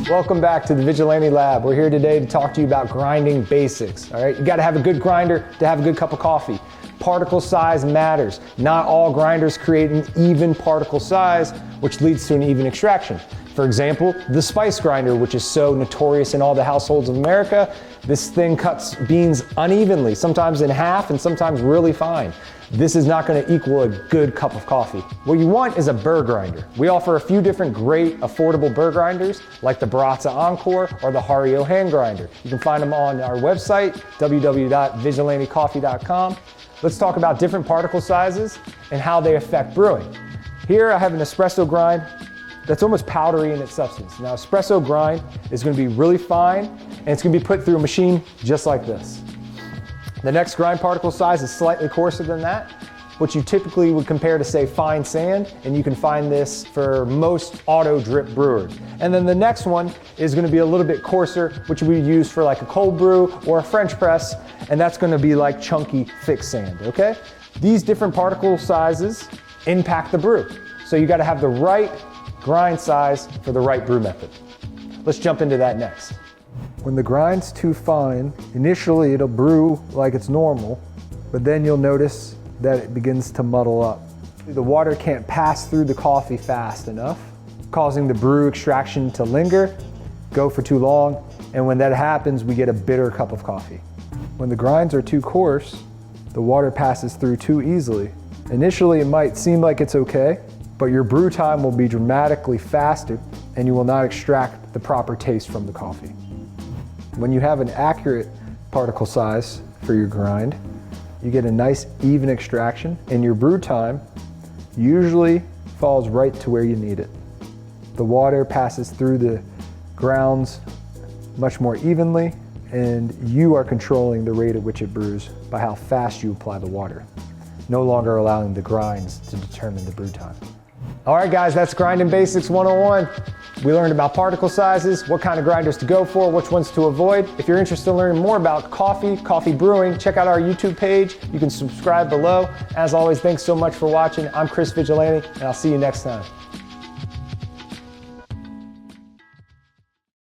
Welcome back to the Vigilante Lab. We're here today to talk to you about grinding basics. All right, you got to have a good grinder to have a good cup of coffee. Particle size matters. Not all grinders create an even particle size, which leads to an even extraction. For example, the spice grinder, which is so notorious in all the households of America, this thing cuts beans unevenly, sometimes in half and sometimes really fine. This is not going to equal a good cup of coffee. What you want is a burr grinder. We offer a few different great affordable burr grinders like the Baratza Encore or the Hario hand grinder. You can find them on our website, www.vigilantecoffee.com. Let's talk about different particle sizes and how they affect brewing. Here I have an espresso grind that's almost powdery in its substance. Now, espresso grind is going to be really fine and it's going to be put through a machine just like this. The next grind particle size is slightly coarser than that, which you typically would compare to, say, fine sand, and you can find this for most auto drip brewers. And then the next one is going to be a little bit coarser, which we use for like a cold brew or a French press, and that's going to be like chunky, thick sand, okay? These different particle sizes impact the brew. So you got to have the right grind size for the right brew method. Let's jump into that next. When the grind's too fine, initially it'll brew like it's normal, but then you'll notice that it begins to muddle up. The water can't pass through the coffee fast enough, causing the brew extraction to linger, go for too long, and when that happens, we get a bitter cup of coffee. When the grinds are too coarse, the water passes through too easily. Initially, it might seem like it's okay, but your brew time will be dramatically faster and you will not extract the proper taste from the coffee. When you have an accurate particle size for your grind, you get a nice even extraction and your brew time usually falls right to where you need it. The water passes through the grounds much more evenly and you are controlling the rate at which it brews by how fast you apply the water, no longer allowing the grinds to determine the brew time. All right, guys, that's Grinding Basics 101. We learned about particle sizes, what kind of grinders to go for, which ones to avoid. If you're interested in learning more about coffee brewing, check out our YouTube page. You can subscribe below. As always, thanks so much for watching. I'm Chris Vigilante, and I'll see you next time.